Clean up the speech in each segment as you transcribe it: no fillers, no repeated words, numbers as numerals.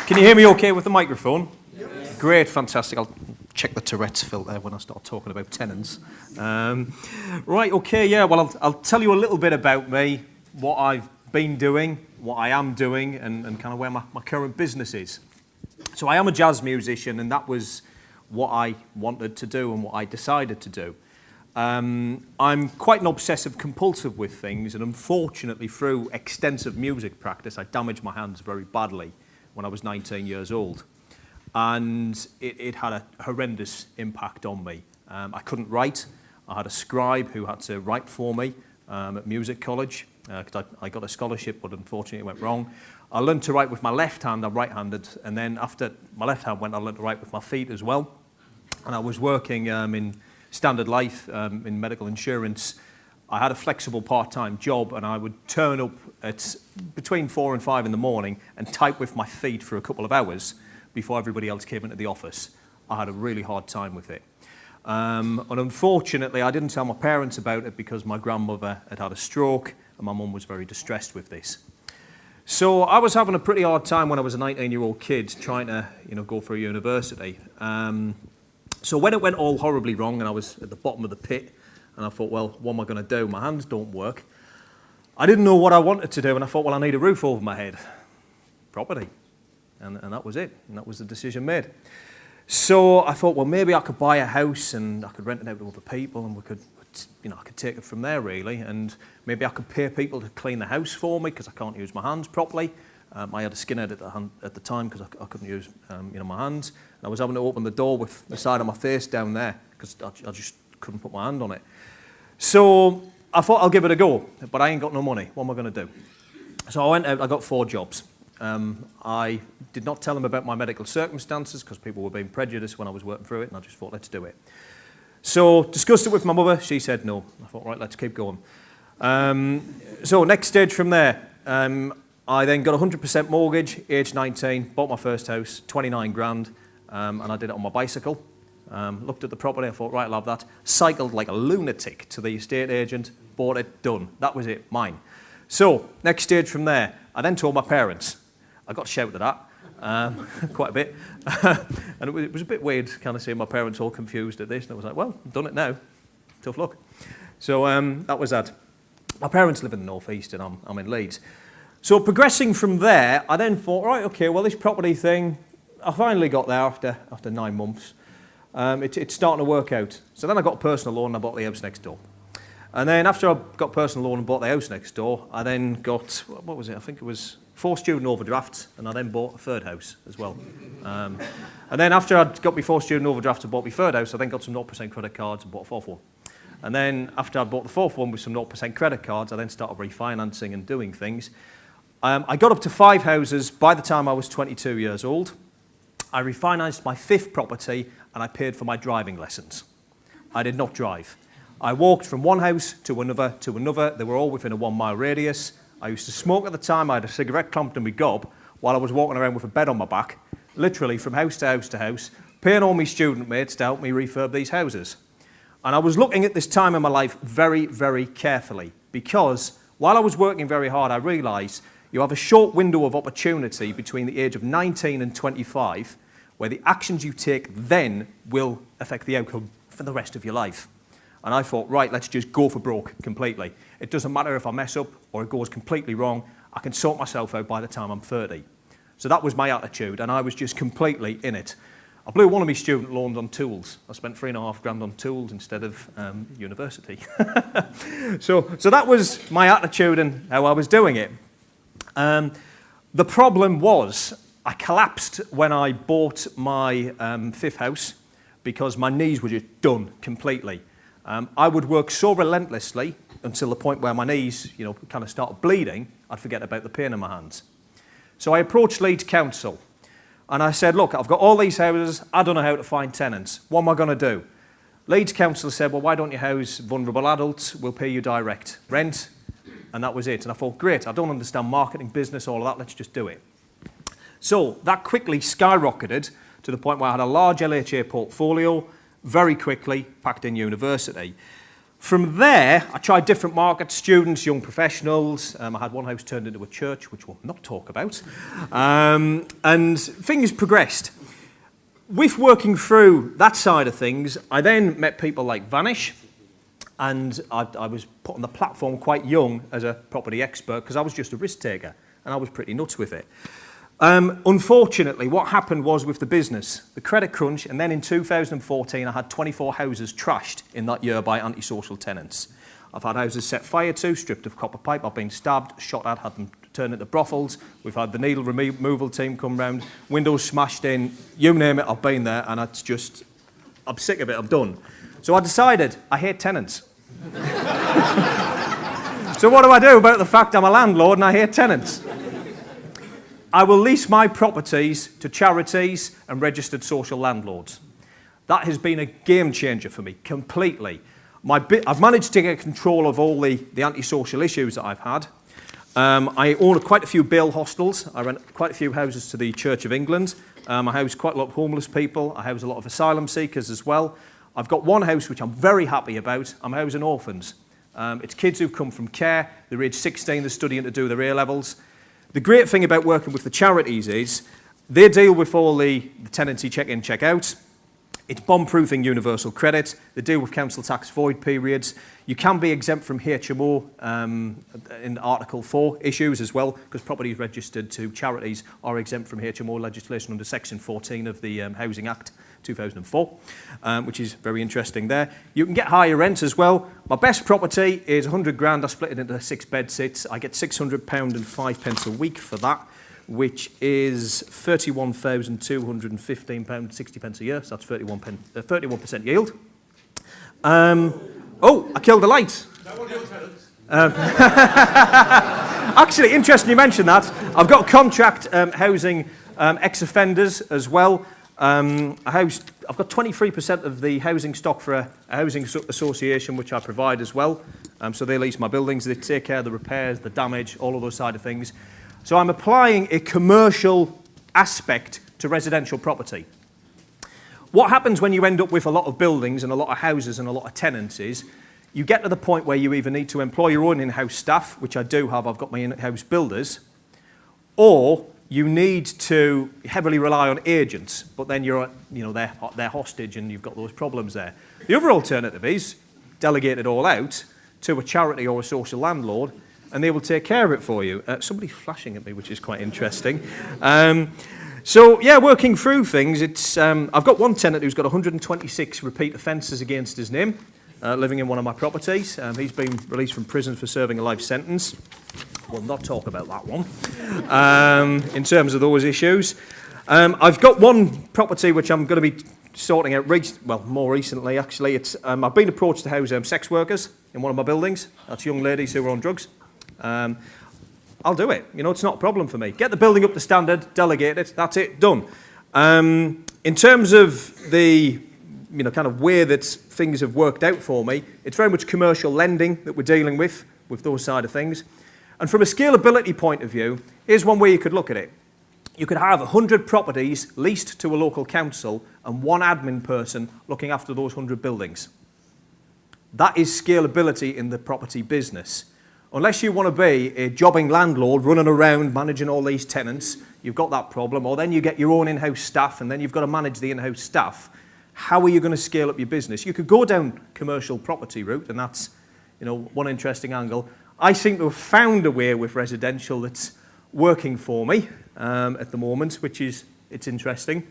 Can you hear me okay with the microphone? Yes. Great, fantastic. I'll check the Tourette's filter when I start talking about tenants. Right, okay, yeah, well, I'll tell you a little bit about me, what I've been doing, what I am doing, and kind of where my current business is. So I am a jazz musician, and that was what I wanted to do and what I decided to do. I'm quite an obsessive compulsive with things, and unfortunately through extensive music practice I damaged my hands very badly when I was 19 years old, and it had a horrendous impact on me. I couldn't write. I had a scribe who had to write for me at music college because I got a scholarship, but unfortunately it went wrong. I learned to write with my left hand. I'm right-handed, and then after my left hand went, I learned to write with my feet as well. And I was working in standard life in medical insurance. I had a flexible part-time job, and I would turn up at between 4 and 5 in the morning and type with my feet for a couple of hours before everybody else came into the office. I had a really hard time with it. And unfortunately, I didn't tell my parents about it because my grandmother had had a stroke, and my mum was very distressed with this. So I was having a pretty hard time when I was a 19-year-old kid trying to, go for a university. So when it went all horribly wrong and I was at the bottom of the pit, and I thought, well, what am I going to do? My hands don't work. I didn't know what I wanted to do, and I thought, well, I need a roof over my head. Property. And that was it. And that was the decision made. So I thought, well, maybe I could buy a house and I could rent it out to other people, and we could, I could take it from there, really. And maybe I could pay people to clean the house for me because I can't use my hands properly. I had a skinhead at the time because I couldn't use my hands. And I was having to open the door with the side of my face down there because I just couldn't put my hand on it. So I thought I'll give it a go, but I ain't got no money. What am I going to do? So I went out, I got 4 jobs. I did not tell them about my medical circumstances because people were being prejudiced when I was working through it, and I just thought, let's do it. So discussed it with my mother. She said no. I thought, right, let's keep going. So next stage from there, I then got a 100% mortgage, age 19, bought my first house, 29 grand, and I did it on my bicycle. Looked at the property, I thought, right, I'll have that. Cycled like a lunatic to the estate agent, bought it, done. That was it, mine. So, next stage from there, I then told my parents. I got shouted at quite a bit. And it was a bit weird kind of seeing my parents all confused at this. And I was like, well, I've done it now. Tough luck. So that was that. My parents live in the northeast and I'm in Leeds. So progressing from there, I then thought, right, okay, well, this property thing, I finally got there after 9 months. It's starting to work out. So then I got a personal loan and I bought the house next door. And then after I got personal loan and bought the house next door, I then got, what was it? I think it was 4 student overdrafts, and I then bought a third house as well. And then after I'd got my 4 student overdrafts and bought my third house, I then got some 0% credit cards and bought a 4th one. And then after I bought the 4th one with some 0% credit cards, I then started refinancing and doing things. I got up to 5 houses by the time I was 22 years old. I refinanced my 5th property, and I paid for my driving lessons. I did not drive. I walked from one house to another to another. They were all within a 1-mile radius. I used to smoke at the time. I had a cigarette clamped in my gob while I was walking around with a bed on my back, literally from house to house to house, paying all my student mates to help me refurb these houses. And I was looking at this time in my life very, very carefully because while I was working very hard, I realised you have a short window of opportunity between the age of 19 and 25 where the actions you take then will affect the outcome for the rest of your life. And I thought, right, let's just go for broke completely. It doesn't matter if I mess up or it goes completely wrong. I can sort myself out by the time I'm 30. So that was my attitude, and I was just completely in it. I blew one of my student loans on tools. I spent 3.5 grand on tools instead of university. So that was my attitude and how I was doing it. The problem was I collapsed when I bought my 5th house because my knees were just done completely. I would work so relentlessly until the point where my knees, kind of started bleeding, I'd forget about the pain in my hands. So I approached Leeds Council and I said, look, I've got all these houses, I don't know how to find tenants. What am I going to do? Leeds Council said, well, why don't you house vulnerable adults? We'll pay you direct rent. And that was it. And I thought, great, I don't understand marketing, business, all of that, let's just do it. So that quickly skyrocketed to the point where I had a large LHA portfolio, very quickly packed in university. From there, I tried different markets, students, young professionals. I had one house turned into a church, which we'll not talk about. And things progressed. With working through that side of things, I then met people like Vanish, and I was put on the platform quite young as a property expert because I was just a risk taker, and I was pretty nuts with it. Unfortunately, what happened was with the business, the credit crunch, and then in 2014, I had 24 houses trashed in that year by antisocial tenants. I've had houses set fire to, stripped of copper pipe, I've been stabbed, shot at, had them turned into brothels, we've had the needle removal team come round, windows smashed in, you name it, I've been there, and it's just, I'm sick of it, I'm done. So I decided, I hate tenants. So what do I do about the fact I'm a landlord and I hate tenants? I will lease my properties to charities and registered social landlords. That has been a game changer for me, completely. I've managed to get control of all the antisocial issues that I've had. I own quite a few bail hostels. I rent quite a few houses to the Church of England. I house quite a lot of homeless people. I house a lot of asylum seekers as well. I've got one house which I'm very happy about. I'm housing orphans. It's kids who've come from care. They're age 16, they're studying to do their A-levels. The great thing about working with the charities is they deal with all the tenancy check-in, check-out. It's bomb-proofing universal credit. They deal with council tax void periods. You can be exempt from HMO in Article 4 issues as well, because properties registered to charities are exempt from HMO legislation under Section 14 of the Housing Act 2004, which is very interesting there. You can get higher rent as well. My best property is 100 grand. I split it into 6 bed sits. I get £600 and 5 pence a week for that, which is £31,215 60 pence a year. So that's 31% yield. Oh, I killed the light. Actually, interesting you mentioned that. I've got contract housing ex-offenders as well. I've got 23% of the housing stock for a housing association, which I provide as well. So they lease my buildings, they take care of the repairs, the damage, all of those side of things. So I'm applying a commercial aspect to residential property. What happens when you end up with a lot of buildings and a lot of houses and a lot of tenants is you get to the point where you either need to employ your own in-house staff, which I do have, I've got my in-house builders, or you need to heavily rely on agents, but then they're hostage and you've got those problems there. The other alternative is delegate it all out to a charity or a social landlord, and they will take care of it for you. Somebody's flashing at me, which is quite interesting. So yeah, working through things. I've got one tenant who's got 126 repeat offences against his name, living in one of my properties. He's been released from prison for serving a life sentence. We'll not talk about that one in terms of those issues. I've got one property which I'm going to be sorting out, more recently actually. I've been approached to house sex workers in one of my buildings. That's young ladies who are on drugs. I'll do it. It's not a problem for me. Get the building up to standard, delegate it, that's it, done. In terms of the kind of way that things have worked out for me, it's very much commercial lending that we're dealing with those side of things. And from a scalability point of view, here's one way you could look at it. You could have 100 properties leased to a local council and one admin person looking after those 100 buildings. That is scalability in the property business. Unless you want to be a jobbing landlord running around managing all these tenants, you've got that problem, or then you get your own in-house staff and then you've got to manage the in-house staff. How are you going to scale up your business? You could go down commercial property route, and that's one interesting angle. I seem to have found a way with residential that's working for me at the moment, it's interesting.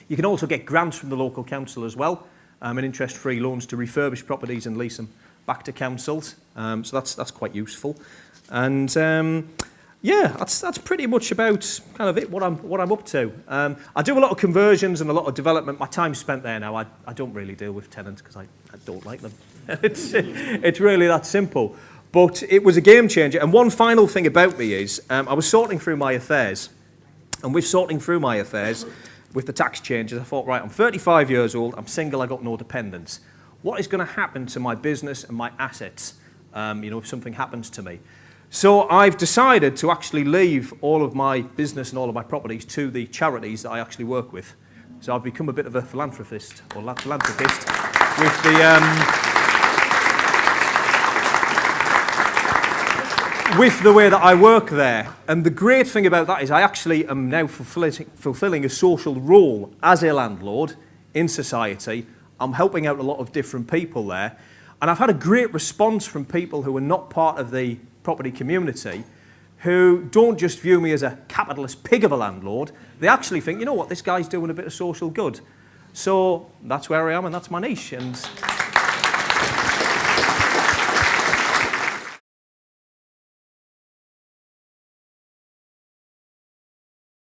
You can also get grants from the local council as well, and interest-free loans to refurbish properties and lease them back to councils. So that's quite useful. And that's pretty much about kind of it, what I'm up to. I do a lot of conversions and a lot of development. My time's spent there now. I don't really deal with tenants because I don't like them. It's really that simple. But it was a game changer. And one final thing about me is I was sorting through my affairs. And with sorting through my affairs, with the tax changes, I thought, right, I'm 35 years old, I'm single, I got no dependents. What is going to happen to my business and my assets, if something happens to me? So I've decided to actually leave all of my business and all of my properties to the charities that I actually work with. So I've become a bit of a philanthropist with the with the way that I work there. And the great thing about that is I actually am now fulfilling a social role as a landlord in society. I'm helping out a lot of different people there. And I've had a great response from people who are not part of the property community, who don't just view me as a capitalist pig of a landlord. They actually think, you know what, this guy's doing a bit of social good. So that's where I am, and that's my niche. And